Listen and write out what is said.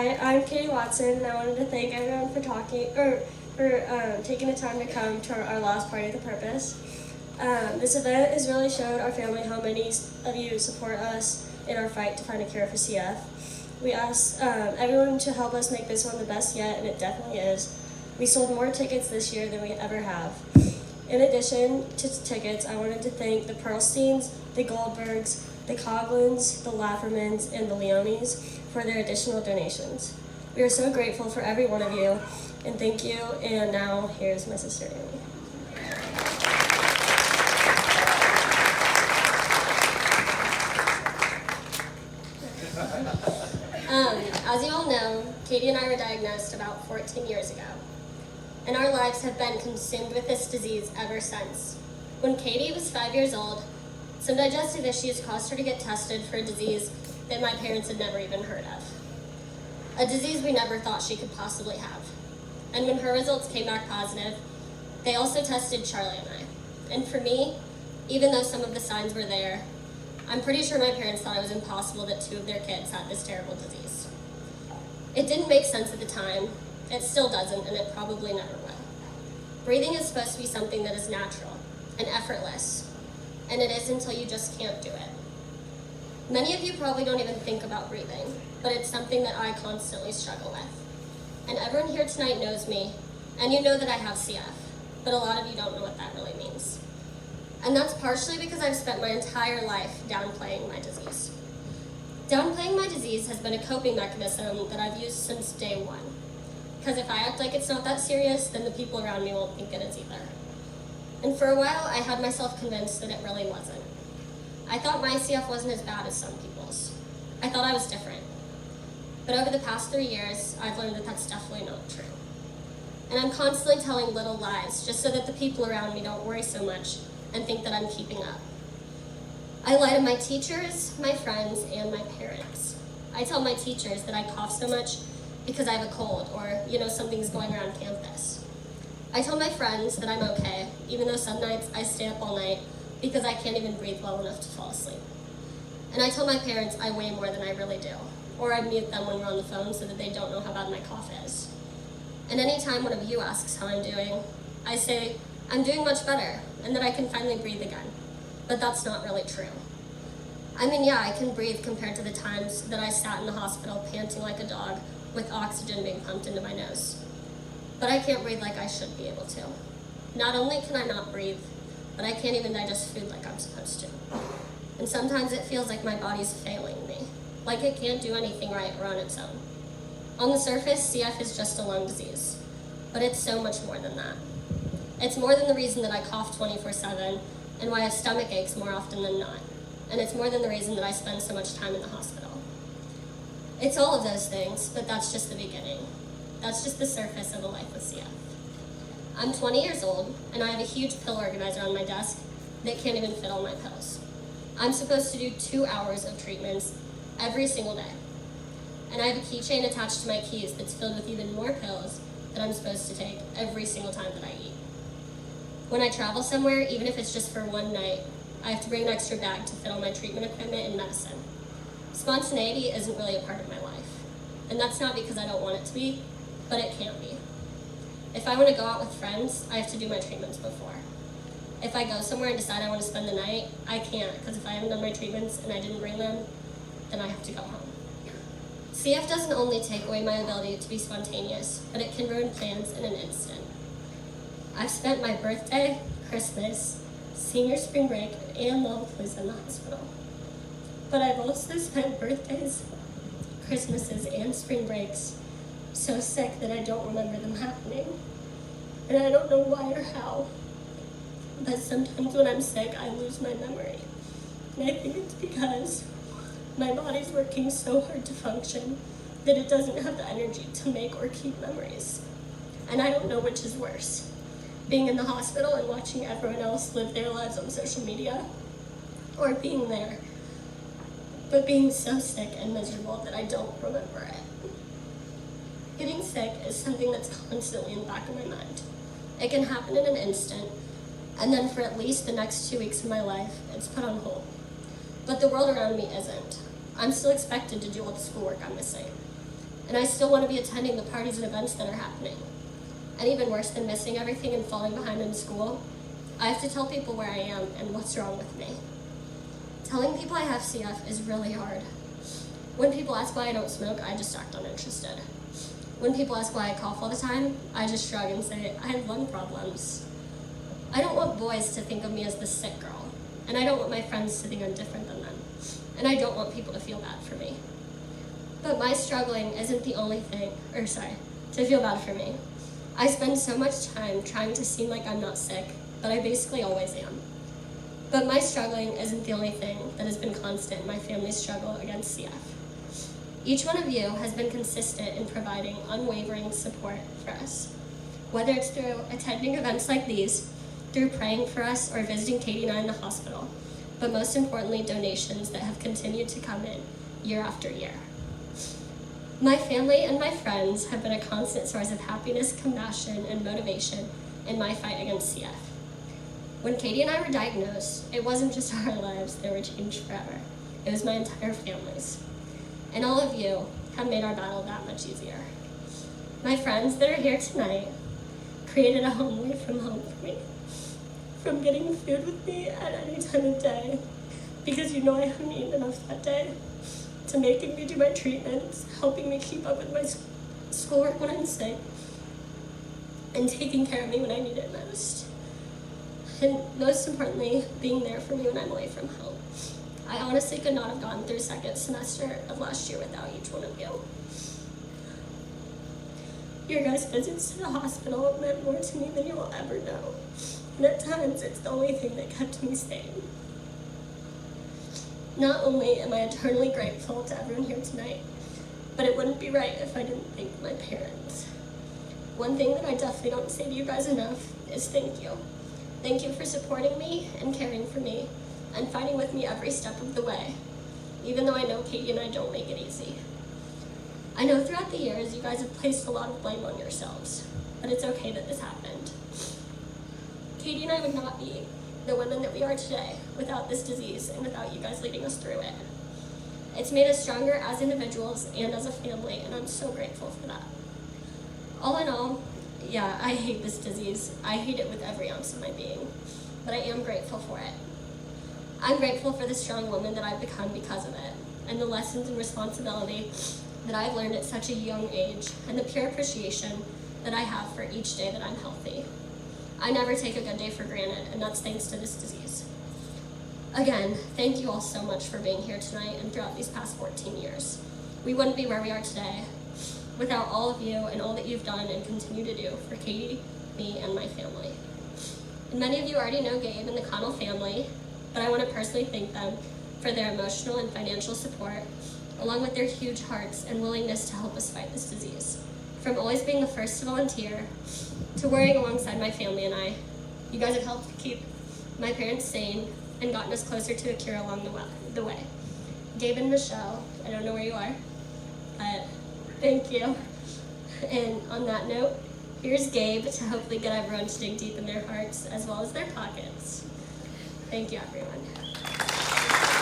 Hi, I'm Katie Watson, and I wanted to thank everyone for taking the time to come to our last Party of the Purpose. This event has really showed our family how many of you support us in our fight to find a cure for CF. We asked everyone to help us make this one the best yet, and it definitely is. We sold more tickets this year than we ever have. In addition to tickets, I wanted to thank the Pearlsteins, the Goldbergs, the Coglins, the Laffermans, and the Leones for their additional donations. We are so grateful for every one of you, and thank you. And now, here's my sister Amy. As you all know, Katie and I were diagnosed about 14 years ago, and our lives have been consumed with this disease ever since. When Katie was 5 years old, some digestive issues caused her to get tested for a disease that my parents had never even heard of. A disease we never thought she could possibly have. And when her results came back positive, they also tested Charlie and I. And for me, even though some of the signs were there, I'm pretty sure my parents thought it was impossible that 2 of their kids had this terrible disease. It didn't make sense at the time. It still doesn't, and it probably never will. Breathing is supposed to be something that is natural and effortless, and it is until you just can't do it. Many of you probably don't even think about breathing, but it's something that I constantly struggle with. And everyone here tonight knows me, and you know that I have CF, but a lot of you don't know what that really means. And that's partially because I've spent my entire life downplaying my disease. Downplaying my disease has been a coping mechanism that I've used since day one. Because if I act like it's not that serious, then the people around me won't think it is either. And for a while, I had myself convinced that it really wasn't. I thought my CF wasn't as bad as some people's. I thought I was different. But over the past 3 years, I've learned that that's definitely not true. And I'm constantly telling little lies just so that the people around me don't worry so much and think that I'm keeping up. I lie to my teachers, my friends, and my parents. I tell my teachers that I cough so much because I have a cold or, something's going around campus. I tell my friends that I'm okay, even though some nights I stay up all night because I can't even breathe well enough to fall asleep. And I tell my parents I weigh more than I really do, or I mute them when we're on the phone so that they don't know how bad my cough is. And anytime one of you asks how I'm doing, I say I'm doing much better and that I can finally breathe again. But that's not really true. I mean, yeah, I can breathe compared to the times that I sat in the hospital panting like a dog with oxygen being pumped into my nose. But I can't breathe like I should be able to. Not only can I not breathe, but I can't even digest food like I'm supposed to. And sometimes it feels like my body's failing me, like it can't do anything right or on its own. On the surface, CF is just a lung disease, but it's so much more than that. It's more than the reason that I cough 24/7 and why I have stomach aches more often than not. And it's more than the reason that I spend so much time in the hospital. It's all of those things, but that's just the beginning. That's just the surface of a life with CF. I'm 20 years old, and I have a huge pill organizer on my desk that can't even fit all my pills. I'm supposed to do 2 hours of treatments every single day. And I have a keychain attached to my keys that's filled with even more pills that I'm supposed to take every single time that I eat. When I travel somewhere, even if it's just for one night, I have to bring an extra bag to fit all my treatment equipment and medicine. Spontaneity isn't really a part of my life. And that's not because I don't want it to be, but it can't be. If I want to go out with friends, I have to do my treatments before. If I go somewhere and decide I want to spend the night, I can't, because if I haven't done my treatments and I didn't bring them, then I have to go home. CF doesn't only take away my ability to be spontaneous, but it can ruin plans in an instant. I've spent my birthday, Christmas, senior spring break, and Lollapalooza in the hospital. But I've also spent birthdays, Christmases, and spring breaks so sick that I don't remember them happening. And I don't know why or how, but sometimes when I'm sick, I lose my memory. And I think it's because my body's working so hard to function that it doesn't have the energy to make or keep memories. And I don't know which is worse, being in the hospital and watching everyone else live their lives on social media, or being there, but being so sick and miserable that I don't remember it. Getting sick is something that's constantly in the back of my mind. It can happen in an instant, and then for at least the next 2 weeks of my life, it's put on hold. But the world around me isn't. I'm still expected to do all the schoolwork I'm missing. And I still want to be attending the parties and events that are happening. And even worse than missing everything and falling behind in school, I have to tell people where I am and what's wrong with me. Telling people I have CF is really hard. When people ask why I don't smoke, I just act uninterested. When people ask why I cough all the time, I just shrug and say, I have lung problems. I don't want boys to think of me as the sick girl, and I don't want my friends to think I'm different than them, and I don't want people to feel bad for me. But my struggling isn't the only thing, to feel bad for me. I spend so much time trying to seem like I'm not sick, but I basically always am. But my struggling isn't the only thing that has been constant in my family's struggle against CF. Each one of you has been consistent in providing unwavering support for us, whether it's through attending events like these, through praying for us, or visiting Katie and I in the hospital, but most importantly, donations that have continued to come in year after year. My family and my friends have been a constant source of happiness, compassion, and motivation in my fight against CF. When Katie and I were diagnosed, it wasn't just our lives that were changed forever. It was my entire family's. And all of you have made our battle that much easier. My friends that are here tonight created a home away from home for me. From getting food with me at any time of day, because you know I haven't eaten enough that day, to making me do my treatments, helping me keep up with my schoolwork when I'm sick, and taking care of me when I need it most. And most importantly, being there for me when I'm away from home. I honestly could not have gone through second semester of last year without each one of you. Your guys' visits to the hospital meant more to me than you will ever know. And at times, it's the only thing that kept me sane. Not only am I eternally grateful to everyone here tonight, but it wouldn't be right if I didn't thank my parents. One thing that I definitely don't say to you guys enough is thank you. Thank you for supporting me and caring for me and fighting with me every step of the way, even though I know Katie and I don't make it easy. I know throughout the years you guys have placed a lot of blame on yourselves, but it's okay that this happened. Katie and I would not be the women that we are today without this disease and without you guys leading us through it. It's made us stronger as individuals and as a family, and I'm so grateful for that. All in all, yeah, I hate this disease. I hate it with every ounce of my being, but I am grateful for it. I'm grateful for the strong woman that I've become because of it, and the lessons and responsibility that I've learned at such a young age, and the pure appreciation that I have for each day that I'm healthy. I never take a good day for granted, and that's thanks to this disease. Again, thank you all so much for being here tonight and throughout these past 14 years. We wouldn't be where we are today without all of you and all that you've done and continue to do for Katie, me, and my family. And many of you already know Gabe and the Connell family, but I want to personally thank them for their emotional and financial support, along with their huge hearts and willingness to help us fight this disease. From always being the first to volunteer, to worrying alongside my family and I, you guys have helped keep my parents sane and gotten us closer to a cure along the way. Gabe and Michelle, I don't know where you are, but thank you. And on that note, here's Gabe to hopefully get everyone to dig deep in their hearts as well as their pockets. Thank you, everyone.